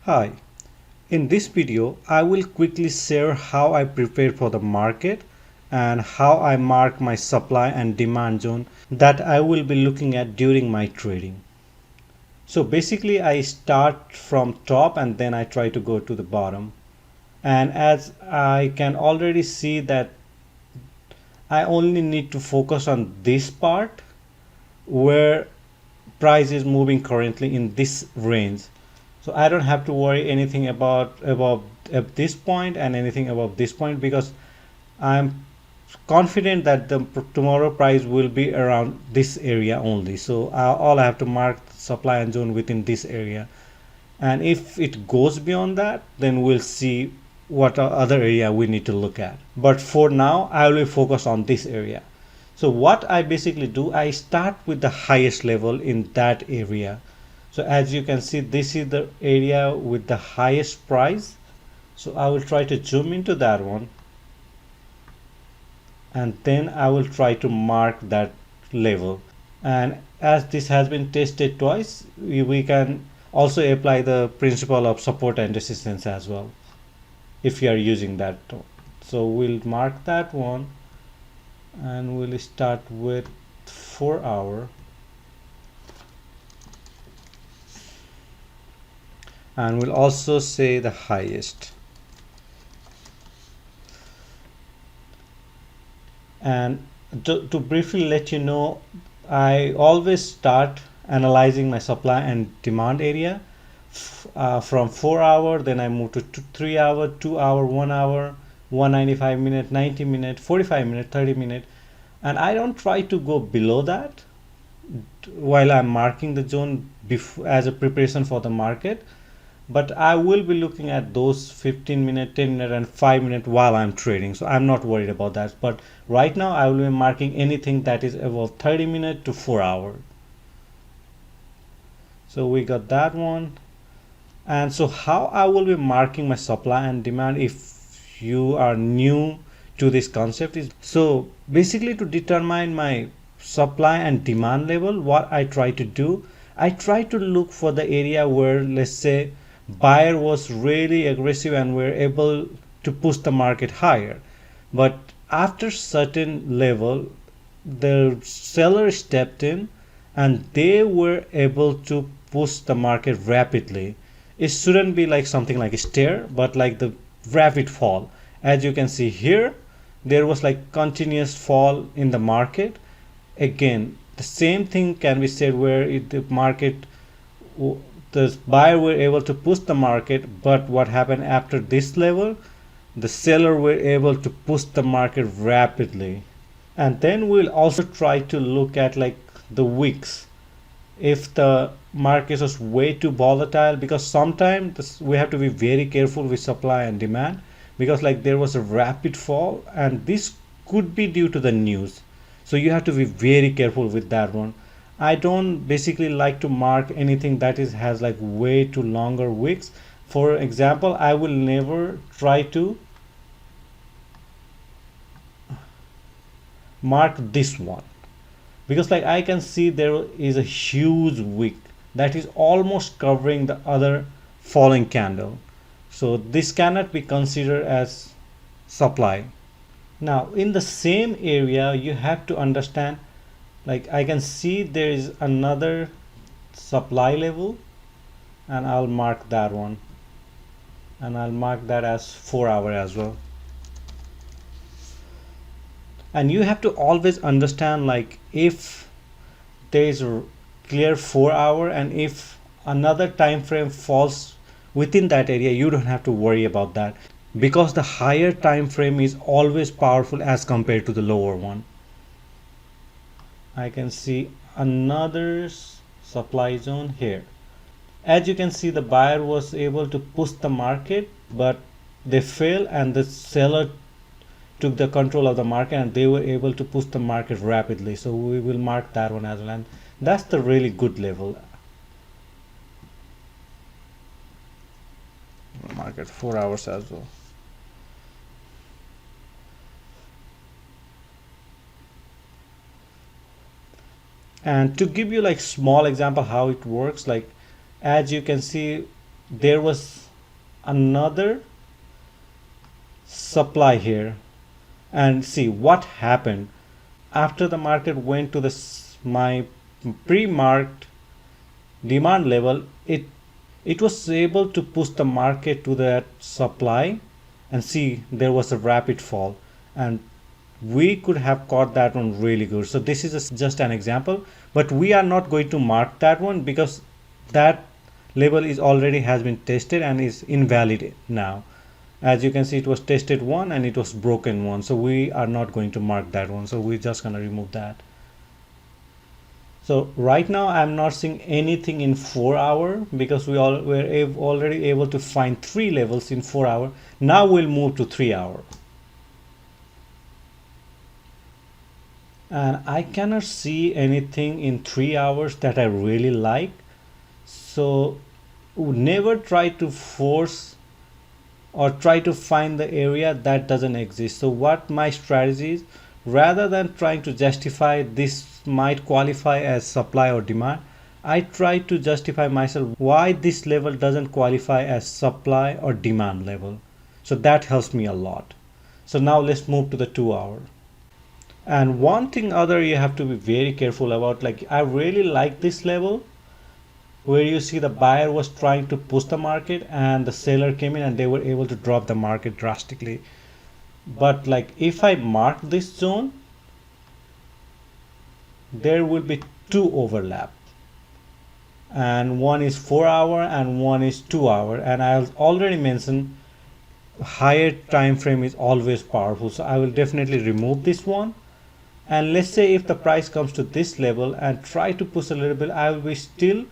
Hi, in this video I will quickly share how I prepare for the market and how I mark my supply and demand zone that I will be looking at during my trading. So basically I start from top and then I try to go to the bottom, and as I can already see that I only need to focus on this part where price is moving currently in this range. So I don't have to worry anything about above at this point and anything above this point, because I'm confident that the tomorrow price will be around this area only. So all I have to mark supply and zone within this area, and if it goes beyond that, then we'll see what other area we need to look at. But for now I will focus on this area. So what I basically do, I start with the highest level in that area. So as you can see, this is the area with the highest price. So I will try to zoom into that one, and then I will try to mark that level. And as this has been tested twice, we can also apply the principle of support and resistance as well if you are using that. So we'll mark that one, and we'll start with 4 hour, and we'll also say the highest. And to briefly let you know, I always start analyzing my supply and demand area from 4 hour, then I move to 3 hour, 2 hour, 1 hour, 195 minute, 90 minute, 45 minute, 30 minute, and I don't try to go below that while I'm marking the zone as a preparation for the market. But I will be looking at those 15 minute, 10 minute and 5 minute while I'm trading, so I'm not worried about that. But right now I will be marking anything that is above 30 minute to 4 hour. So we got that one. And so how I will be marking my supply and demand, if you are new to this concept, is so basically to determine my supply and demand level, what I try to do, I try to look for the area where, let's say, buyer was really aggressive and were able to push the market higher, but after certain level the seller stepped in and they were able to push the market rapidly. It shouldn't be like something like a stair, but like the rapid fall. As you can see here, there was like continuous fall in the market. Again, the same thing can be said where the market, the buyer were able to push the market, but what happened after this level, the seller were able to push the market rapidly. And then we'll also try to look at like the wicks, if the market is way too volatile, because sometimes we have to be very careful with supply and demand, because like there was a rapid fall and this could be due to the news. So you have to be very careful with that one. I don't basically like to mark anything that is has like way too longer wicks. For example, I will never try to mark this one, because like I can see there is a huge wick that is almost covering the other falling candle. So this cannot be considered as supply. Now in the same area you have to understand, like I can see there is another supply level, and I'll mark that one, and I'll mark that as 4 hour as well. And you have to always understand, like if there is a clear 4 hour and if another time frame falls within that area, you don't have to worry about that, because the higher time frame is always powerful as compared to the lower one. I can see another supply zone here. As you can see, the buyer was able to push the market, but they failed and the seller took the control of the market and they were able to push the market rapidly. So we will mark that one as well, and that's the really good level. Market 4 hours as well. And to give you like small example how it works, like as you can see, there was another supply here, and see what happened after the market went to my pre-marked demand level. It was able to push the market to that supply, and see there was a rapid fall, and we could have caught that one really good. So this is just an example, but we are not going to mark that one because that level is already has been tested and is invalid now. As you can see, it was tested one and it was broken one, so we are not going to mark that one, so we're just gonna remove that. So right now I'm not seeing anything in 4 hour because we all were already able to find three levels in 4 hour. Now we'll move to 3 hour, and I cannot see anything in 3 hours that I really like. So never try to force or try to find the area that doesn't exist. So what my strategy is, rather than trying to justify this might qualify as supply or demand, I try to justify myself why this level doesn't qualify as supply or demand level. So that helps me a lot. So now let's move to the 2 hour. And one thing other you have to be very careful about, like I really like this level where you see the buyer was trying to push the market and the seller came in and they were able to drop the market drastically. But like if I mark this zone, there will be two overlap, and one is 4 hour and one is 2 hour, and I already mentioned higher time frame is always powerful, so I will definitely remove this one. And let's say if the price comes to this level and try to push a little bit, I will be still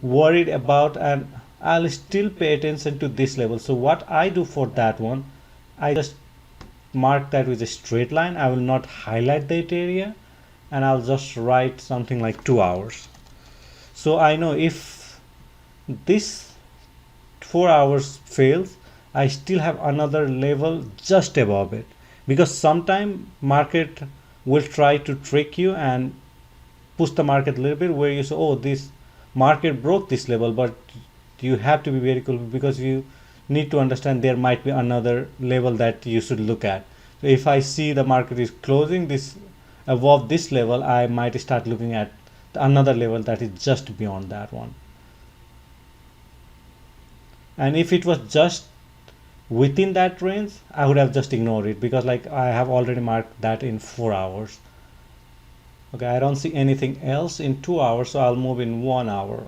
worried about, and I'll still pay attention to this level. So what I do for that one, I just mark that with a straight line. I will not highlight that area, and I'll just write something like 2 hours. So I know if this 4 hours fails, I still have another level just above it, because sometime market will try to trick you and push the market a little bit where you say, oh, this market broke this level, but you have to be very cool because you need to understand there might be another level that you should look at. So if I see the market is closing this above this level, I might start looking at another level that is just beyond that one. And if it was just within that range, I would have just ignored it because like I have already marked that in 4 hours. Okay, I don't see anything else in 2 hours, so I'll move in 1 hour.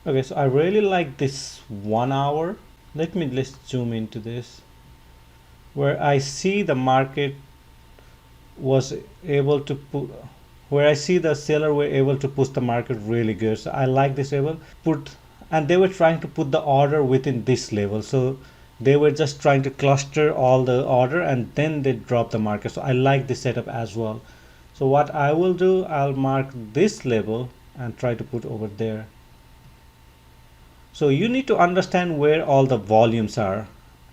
Okay, so I really like this 1 hour. Let's zoom into this, where I see the market was able to put, where I see the seller were able to push the market really good. So I like this level put, and they were trying to put the order within this level. So they were just trying to cluster all the order and then they drop the market. So I like this setup as well. So what I will do, I'll mark this level and try to put over there. So you need to understand where all the volumes are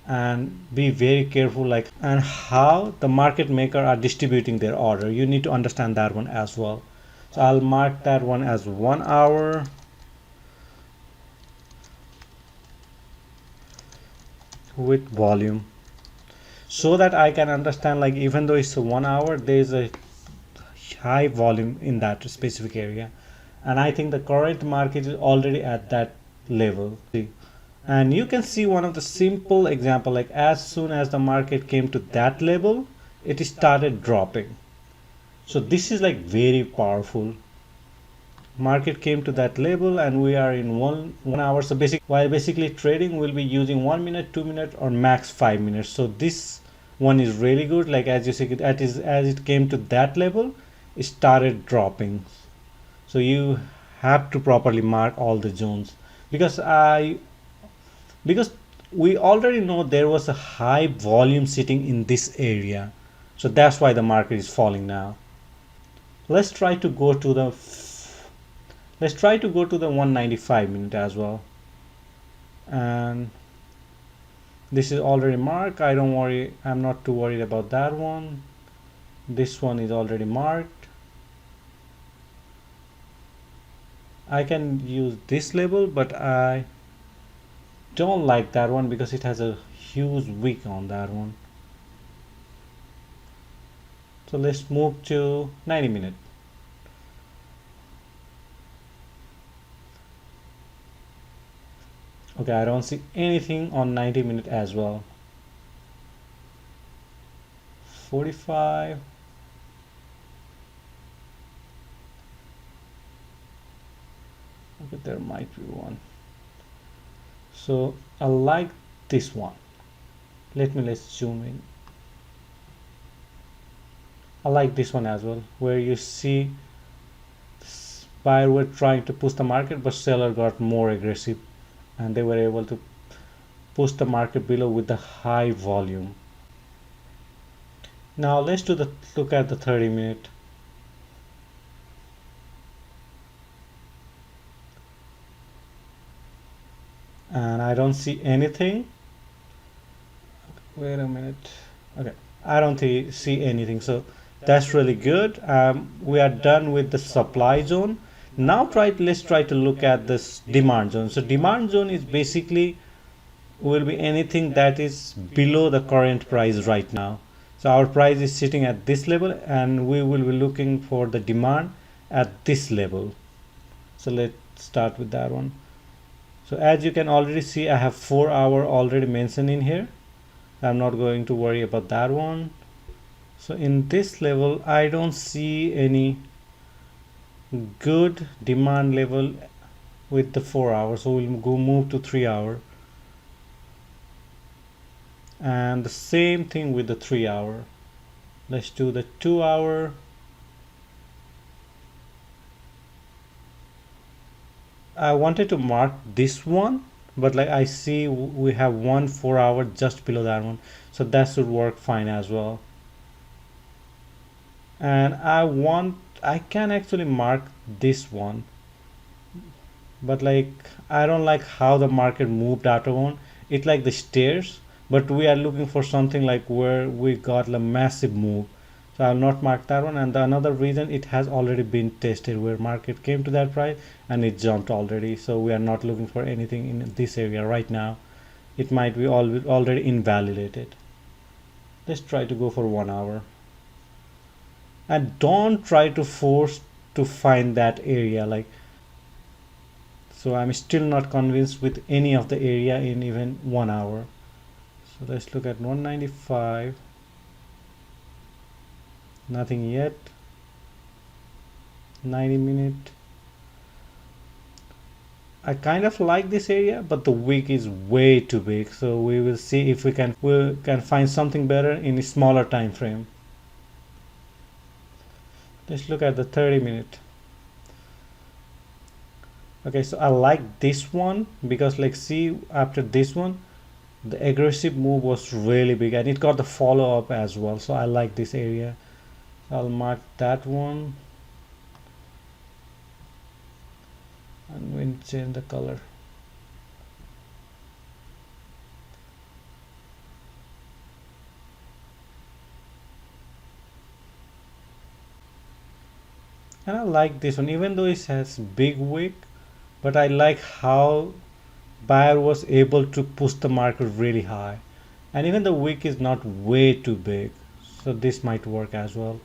and be very careful like and how the market maker are distributing their order. You need to understand that one as well. So I'll mark that one as 1 hour. With volume, so that I can understand like even though it's 1 hour, there is a high volume in that specific area, and I think the current market is already at that level. And you can see one of the simple example, like as soon as the market came to that level, it started dropping. So this is like very powerful. Market came to that level and we are in one hour. So basically trading will be using 1 minute, 2 minutes, or max 5 minutes. So this one is really good. Like as you see, as it came to that level, it started dropping. So you have to properly mark all the zones because we already know there was a high volume sitting in this area. So that's why the market is falling now. Let's try to go to the 195 minute as well, and this is already marked. I'm not too worried about that one. This one is already marked. I can use this label, but don't like that one because it has a huge wick on that one. So let's move to 90 minute. Okay, I don't see anything on 90 minute as well. 45. Okay, there might be one. So I like this one. Let's zoom in. I like this one as well, where you see buyer were trying to push the market, but seller got more aggressive, and they were able to push the market below with the high volume. Now let's do the look at the 30 minute. And I don't see anything. Wait a minute. Okay, I don't see anything. So that's really good. We are done with the supply zone. Now let's try to look at this demand zone. So demand zone is basically will be anything that is below the current price right now. So our price is sitting at this level, and we will be looking for the demand at this level. So let's start with that one. So as you can already see, I have 4 hour already mentioned in here. I'm not going to worry about that one. So in this level, I don't see any good demand level with the 4 hours. So we'll go move to 3 hour. And the same thing with the 3 hour. Let's do the 2 hour. I wanted to mark this one, but like I see we have 1 4 hour just below that one, so that should work fine as well. And I can actually mark this one, but like I don't like how the market moved after one. It like the stairs, but we are looking for something like where we got a massive move. So I'll not mark that one. And another reason, it has already been tested where market came to that price and it jumped already. So we are not looking for anything in this area right now. It might be already invalidated. Let's try to go for 1 hour. And don't try to force to find that area. Like, so I'm still not convinced with any of the area in even 1 hour. So let's look at 195. Nothing yet. 90 minute. I kind of like this area, but the wick is way too big. So we will see if we can find something better in a smaller time frame. Let's look at the 30 minute. Okay, so I like this one because like see after this one the aggressive move was really big and it got the follow up as well. So I like this area. I'll mark that one and we'll change the color. And I like this one even though it has big wick, but I like how buyer was able to push the market really high, and even the wick is not way too big, so this might work as well.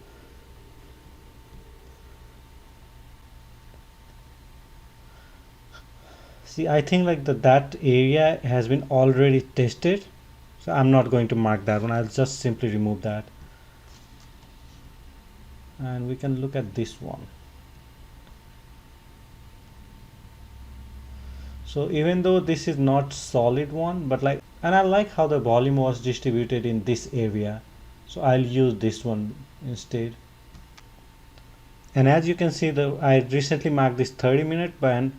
See, I think like that area has been already tested, so I'm not going to mark that one. I'll just simply remove that, and we can look at this one. So even though this is not solid one, but like, and I like how the volume was distributed in this area, so I'll use this one instead. And as you can see, I recently marked this 30 minute band.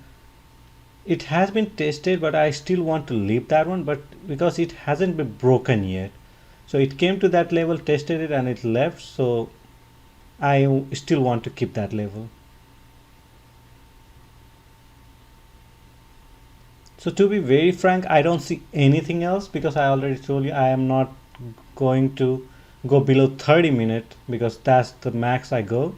It has been tested, but I still want to leave that one, but because it hasn't been broken yet. So it came to that level, tested it, and it left. So I still want to keep that level. So to be very frank, I don't see anything else because I already told you I am not going to go below 30 minute because that's the max I go.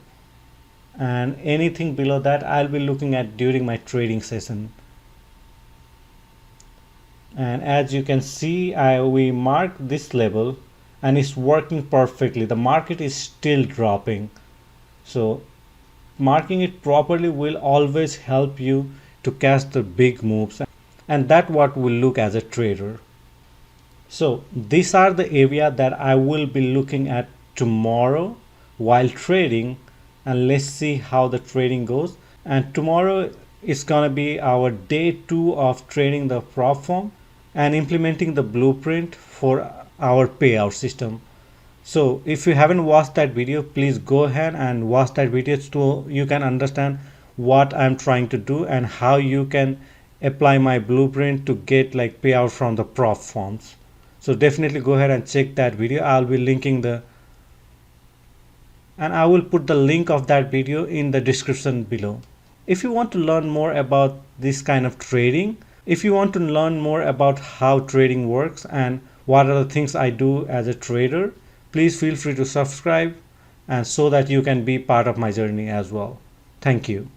And anything below that I'll be looking at during my trading session. and as you can see we mark this level and it's working perfectly. The market is still dropping, so marking it properly will always help you to catch the big moves, and that what will look as a trader. So these are the area that I will be looking at tomorrow while trading, and let's see how the trading goes. And tomorrow is gonna be our day 2 of trading the prop firm and implementing the blueprint for our payout system. So if you haven't watched that video, please go ahead and watch that video so you can understand what I'm trying to do and how you can apply my blueprint to get like payout from the prop firms. So definitely go ahead and check that video. I'll be linking and I will put the link of that video in the description below. If you want to learn more about this kind of trading, if you want to learn more about how trading works and what are the things I do as a trader, please feel free to subscribe and so that you can be part of my journey as well. Thank you.